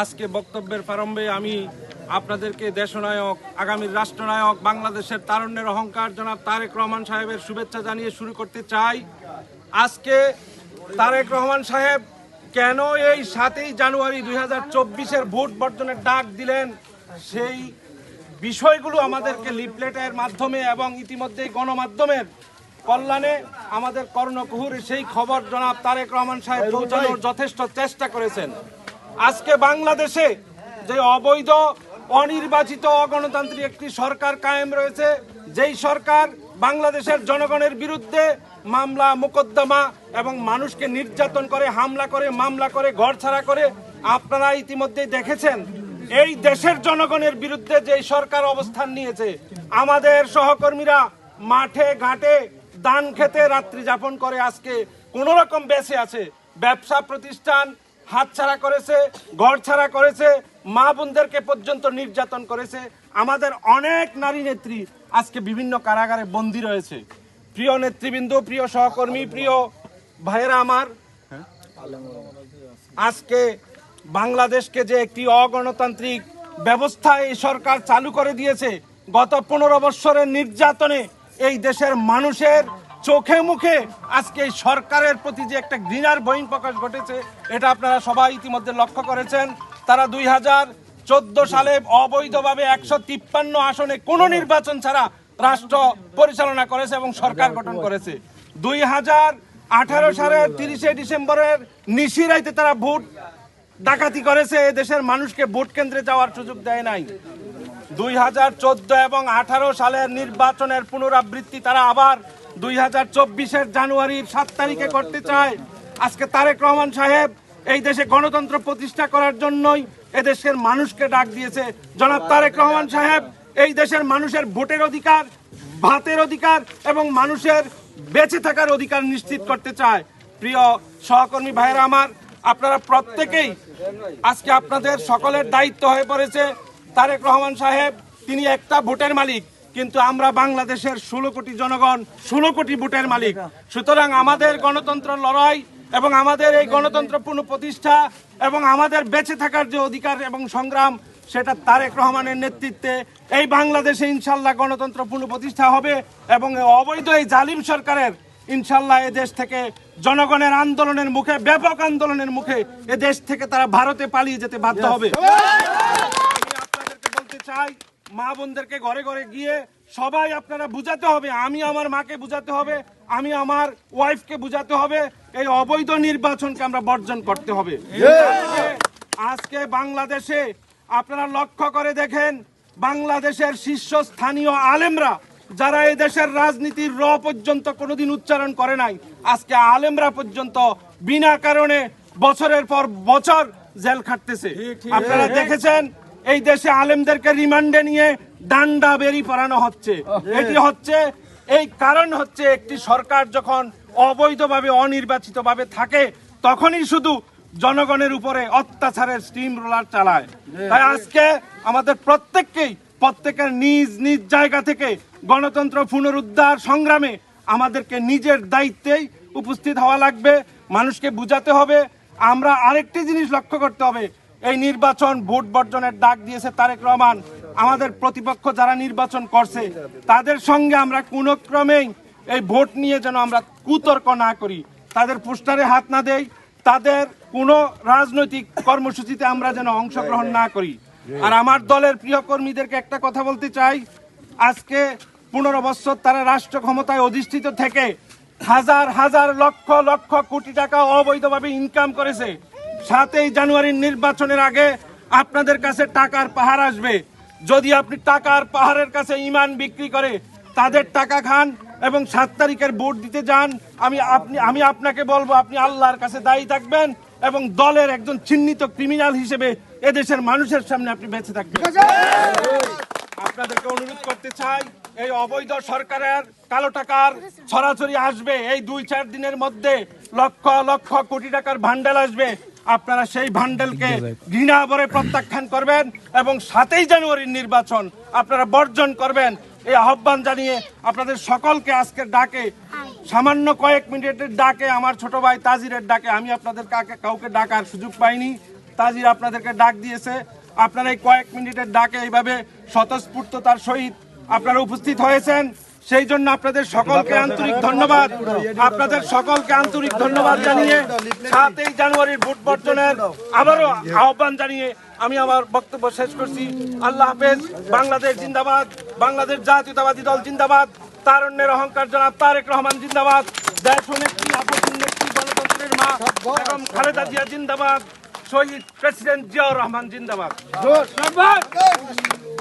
আজকে বক্তব্যের প্রারম্ভে আমি আপনাদেরকে দেশনায়ক, আগামীর রাষ্ট্রনায়ক, বাংলাদেশের তারুণ্যের অহংকার জনাব তারেক রহমান সাহেবের শুভেচ্ছা জানিয়ে শুরু করতে চাই। আজকে তারেক রহমান সাহেব কেন এই 7ই জানুয়ারি 2024-এর ভোট বর্জনের ডাক দিলেন, সেই বিষয়গুলো আমাদেরকে লিফলেটের মাধ্যমে এবং ইতিমধ্যেই গণমাধ্যমের কল্যাণে আমাদের কর্ণকুহুরে সেই খবর জনাব তারেক রহমান সাহেব পৌঁছানোর যথেষ্ট চেষ্টা করেছেন। আজকে বাংলাদেশে যে অবৈধ, অনির্বাচিত, অগণতান্ত্রিক একটি সরকার কায়েম রয়েছে, যেই সরকার বাংলাদেশের জনগণের বিরুদ্ধে মামলা, মোকদ্দমা এবং মানুষকে নির্যাতন করে, হামলা করে, মামলা করে, ঘরছাড়া করে, আপনারা ইতিমধ্যেই দেখেছেন। এই দেশের জনগণের বিরুদ্ধে যেই সরকার অবস্থান নিয়েছে, আমাদের সহকর্মীরা মাঠে ঘাটে ধান খেতে রাত্রি যাপন করে আজকে কোন রকম বেঁচে আছে। ব্যবসা প্রতিষ্ঠান হাতছাড়া করেছে, ঘর ছাড়া করেছে, মা বোনদেরকে পর্যন্ত নির্যাতন করেছে। আমাদের অনেক নারী নেত্রী আজকে বিভিন্ন কারাগারে বন্দী রয়েছে। প্রিয় নেতৃবৃন্দ, প্রিয় সহকর্মী, প্রিয় ভাইয়েরা আমার, আজকে বাংলাদেশকে যে একটি অগণতান্ত্রিক ব্যবস্থা এই সরকার চালু করে দিয়েছে, গত 15 বছরের নির্যাতনে এই দেশের মানুষের চোখে মুখে আজকে এই সরকারের প্রতি যে একটা ঘৃণার বহিঃপ্রকাশ ঘটেছে, এটা আপনারা সবাই ইতিমধ্যে লক্ষ্য করেছেন। তারা 2014 সালে অবৈধভাবে 153 আসনে কোনো নির্বাচন ছাড়া রাষ্ট্র পরিচালনা করেছে এবং সরকার গঠন করেছে। 2018 সালের 30শে ডিসেম্বরের নিশিরাইতে তারা ভোট ডাকাতি করেছে, দেশের মানুষকে ভোট কেন্দ্রে যাওয়ার সুযোগ দেয় নাই। 2014 এবং 18 সালের নির্বাচনের পুনরাবৃত্তি তারা আবার 2024-এর জানুয়ারির 7 তারিখে করতে চায়। আজকে তারেক রহমান সাহেব এই দেশে গণতন্ত্র প্রতিষ্ঠা করার জন্যই এদেশের মানুষকে ডাক দিয়েছে। জনাব তারেক রহমান সাহেব এই দেশের মানুষের ভোটের অধিকার, ভাতের অধিকার এবং মানুষের বেঁচে থাকার অধিকার নিশ্চিত করতে চায়। প্রিয় সহকর্মী ভাইয়েরা আমার, আপনারা প্রত্যেকেই আজকে আপনাদের সকলের দায়িত্ব হয়ে পড়েছে। তারেক রহমান সাহেব তিনি একটা ভোটের মালিক, কিন্তু আমরা বাংলাদেশের 16 কোটি জনগণ 16 কোটি ভোটের মালিক। সুতরাং আমাদের গণতন্ত্র লড়াই এবং আমাদের এই গণতন্ত্র পুনঃপ্রতিষ্ঠা এবং আমাদের বেঁচে থাকার যে অধিকার এবং সংগ্রাম, সেটা তারেক রহমানের নেতৃত্বে এই বাংলাদেশে ইনশাল্লাহ গণতন্ত্র পুনঃপ্রতিষ্ঠা হবে এবং অবৈধ এই জালিম সরকারের ইনশাল্লাহ এদেশ থেকে জনগণের আন্দোলনের মুখে, ব্যাপক আন্দোলনের মুখে এদেশ থেকে তারা ভারতে পালিয়ে যেতে বাধ্য হবে। আমি আপনাদেরকে বলতে চাই, মা বোনদেরকে ঘরে ঘরে গিয়ে সবাই আপনারা বুঝাতে হবে, আমি আমার মাকে বুঝাতে হবে, আমি আমার ওয়াইফকে বুঝাতে হবে, এই অবৈধ নির্বাচনকে আমরা বর্জন করতে হবে। আজকে বাংলাদেশে আপনারা লক্ষ্য করে দেখেন, বাংলাদেশের শীর্ষস্থানীয় আলেমরা যারা এই দেশের রাজনীতির র পর্যন্ত কোনোদিন উচ্চারণ করে নাই, আজকে আলেমরা পর্যন্ত বিনা কারণে বছরের পর বছর জেল খাটতেছে। আপনারা দেখেছেন এই দেশে আলেমদেরকে রিমান্ডে নিয়ে ডান্ডা বেরি পড়ানো হচ্ছে। এটি হচ্ছে, এই কারণ হচ্ছে একটি সরকার যখন অবৈধভাবে, অনির্বাচিতভাবে থাকে তখনই শুধু জনগণের উপরে অত্যাচারের স্টিম রোলার চালায়। তাই আজকে আমাদের প্রত্যেকের নিজ নিজ জায়গা থেকে গণতন্ত্র পুনরুদ্ধার সংগ্রামে আমাদেরকে নিজের দায়িত্বেই উপস্থিত হওয়া লাগবে, মানুষকে বুঝাতে হবে। আমরা আরেকটি জিনিস লক্ষ্য করতে হবে, এই নির্বাচন ভোট বর্জনের ডাক দিয়েছে তারেক রহমান, আমাদের প্রতিপক্ষ যারা নির্বাচন করছে তাদের সঙ্গে আমরা কোনো ক্রমেই এই ভোট নিয়ে যেন আমরা কুতর্ক না করি, তাদের পোস্টারে হাত না দেই, তাদের কোনো রাজনৈতিক কর্মসূচিতে আমরা যেন অংশগ্রহণ না করি। আর আমার দলের প্রিয় কর্মীদেরকে একটা কথা বলতে চাই, আজকে 15 বছর তারা রাষ্ট্র ক্ষমতায় অধিষ্ঠিত থেকে হাজার হাজার লক্ষ লক্ষ কোটি টাকা অবৈধভাবে ইনকাম করেছে। 7ই জানুয়ারির নির্বাচনের আগে আপনাদের কাছে টাকার পাহাড় আসবে। যদি আপনি টাকার পাহাড়ের কাছে ইমান বিক্রি করে তাদের টাকা খান এবং 7 তারিখের ভোট দিতে যান, আমি আপনাকে বলবো আপনি আল্লাহর কাছে দায়ী থাকবেন এবং দলের একজন চিহ্নিত ক্রিমিনাল হিসেবে এদেশের মানুষের সামনে আপনি বেঁচে থাকবেন। আপনাদেরকে অনুরোধ করতে চাই, এই অবৈধ সরকারের কালো টাকার ছড়াছড়ি আসবে, এই 2-4 দিনের মধ্যে লক্ষ লক্ষ কোটি টাকার ভান্ডেল আসবে। আপনারা সেই ভান্ডেলকে ঘৃণা ভরে প্রত্যাখ্যান করবেন এবং 7ই জানুয়ারির নির্বাচন আপনারা বর্জন করবেন। এই আহ্বান জানিয়ে আপনাদের সকলকে আজকের ডাকে, সামান্য কয়েক মিনিটের ডাকে, আমার ছোট ভাই তাজিরের ডাকে, আমি আপনাদের কাউকে ডাকার সুযোগ পাইনি, তাজির আপনাদেরকে ডাক দিয়েছে। আপনারা এই কয়েক মিনিটের ডাকে এইভাবে স্বতঃস্ফূর্ততার সহিত আপনারা উপস্থিত হয়েছেন, সেই জন্য আপনাদের সকলকে আন্তরিক ধন্যবাদ। আপনাদের সকলকে আন্তরিক ধন্যবাদ জানিয়ে 7ই জানুয়ারির ভোট বর্জনের আবারও আহ্বান জানিয়ে আমি আমার বক্তব্য শেষ করছি। আল্লাহ হাফেজ। বাংলাদেশ জিন্দাবাদ, বাংলাদেশ জাতীয়তাবাদী দল জিন্দাবাদ, তারুণ্যের অহংকার জনাব তারেক রহমান জিন্দাবাদ, দেশ নেত্রী আপসীন নেত্রী গণতন্ত্রের মা বেগম খালেদা জিয়া জিন্দাবাদ, শহীদ প্রেসিডেন্ট জিয়াউর রহমান জিন্দাবাদ।